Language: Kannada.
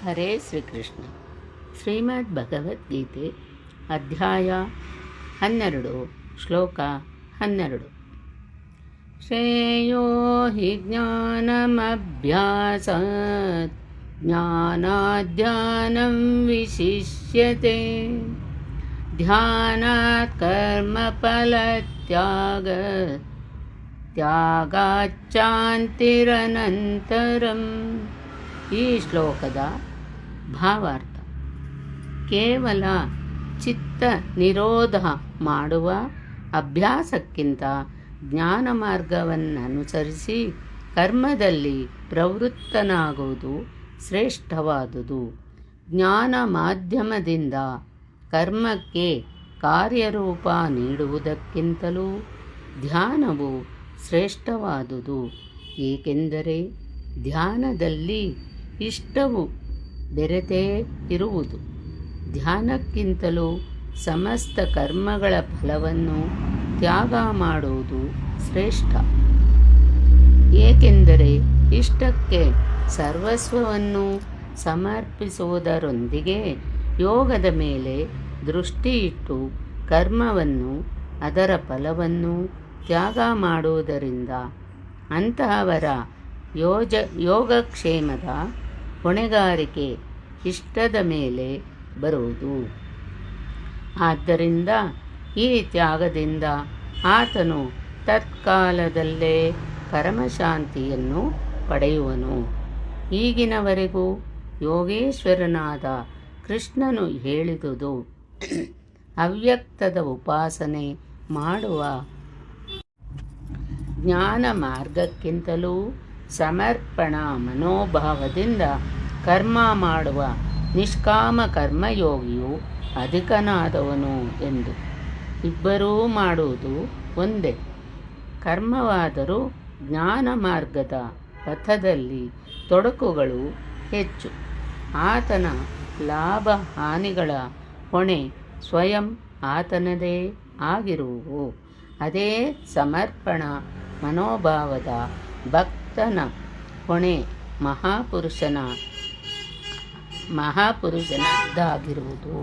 ಹರೇ ಶ್ರೀಕೃಷ್ಣ. ಶ್ರೀಮದ್ ಭಗವದ್ಗೀತೆ ಅಧ್ಯಾಯ 12 ಶ್ಲೋಕ 12. ಶ್ರೇಯೋ ಹಿ ಜ್ಞಾನಮಭ್ಯಾಸಾತ್ ಜ್ಞಾನಾಧ್ಯಾನಂ ವಿಶಿಷ್ಯತೆ ಧ್ಯಾನಾತ್ ಕರ್ಮಫಲತ್ಯಾಗಾತ್ ತ್ಯಾಗಾಚ್ಚಾಂತಿರನಂತರಂ. ಈ ಶ್ಲೋಕದ ಭಾವಾರ್ಥ: ಕೇವಲ ಚಿತ್ತ ನಿರೋಧ ಮಾಡುವ ಅಭ್ಯಾಸಕ್ಕಿಂತ ಜ್ಞಾನ ಮಾರ್ಗವನ್ನನುಸರಿಸಿ ಕರ್ಮದಲ್ಲಿ ಪ್ರವೃತ್ತನಾಗುವುದು ಶ್ರೇಷ್ಠವಾದುದು. ಜ್ಞಾನ ಮಾಧ್ಯಮದಿಂದ ಕರ್ಮಕ್ಕೆ ಕಾರ್ಯರೂಪ ನೀಡುವುದಕ್ಕಿಂತಲೂ ಧ್ಯಾನವು ಶ್ರೇಷ್ಠವಾದುದು. ಏಕೆಂದರೆ ಧ್ಯಾನದಲ್ಲಿ ಇಷ್ಟವು ಬೆರೆತೇ ಇರುವುದು. ಧ್ಯಾನಕ್ಕಿಂತಲೂ ಸಮಸ್ತ ಕರ್ಮಗಳ ಫಲವನ್ನು ತ್ಯಾಗ ಮಾಡುವುದು ಶ್ರೇಷ್ಠ. ಏಕೆಂದರೆ ಇಷ್ಟಕ್ಕೆ ಸರ್ವಸ್ವವನ್ನು ಸಮರ್ಪಿಸುವುದರೊಂದಿಗೆ ಯೋಗದ ಮೇಲೆ ದೃಷ್ಟಿಯಿಟ್ಟು ಕರ್ಮವನ್ನು ಅದರ ಫಲವನ್ನು ತ್ಯಾಗ ಮಾಡುವುದರಿಂದ ಅಂತಹವರ ಯೋಗಕ್ಷೇಮದ ಹೊಣೆಗಾರಿಕೆ ಇಷ್ಟದ ಮೇಲೆ ಬರುವುದು. ಆದ್ದರಿಂದ ಈ ತ್ಯಾಗದಿಂದ ಆತನು ತತ್ಕಾಲದಲ್ಲೇ ಪರಮಶಾಂತಿಯನ್ನು ಪಡೆಯುವನು. ಈಗಿನವರೆಗೂ ಯೋಗೇಶ್ವರನಾದ ಕೃಷ್ಣನು ಹೇಳಿದುದು ಅವ್ಯಕ್ತದ ಉಪಾಸನೆ ಮಾಡುವ ಜ್ಞಾನ ಮಾರ್ಗಕ್ಕಿಂತಲೂ ಸಮರ್ಪಣಾ ಮನೋಭಾವದಿಂದ ಕರ್ಮ ಮಾಡುವ ನಿಷ್ಕಾಮ ಕರ್ಮಯೋಗಿಯು ಅಧಿಕನಾದವನು ಎಂದು. ಇಬ್ಬರೂ ಮಾಡುವುದು ಒಂದೇ ಕರ್ಮವಾದರೂ ಜ್ಞಾನ ಮಾರ್ಗದ ಪಥದಲ್ಲಿ ತೊಡಕುಗಳು ಹೆಚ್ಚು. ಆತನ ಲಾಭ ಹಾನಿಗಳ ಹೊಣೆ ಸ್ವಯಂ ಆತನದೇ ಆಗಿರುವು. ಅದೇ ಸಮರ್ಪಣ ಮನೋಭಾವದ ಭಕ್ತನ ಹೊಣೆ ಮಹಾಪುರುಷನದ್ದಾಗಿರುವುದು.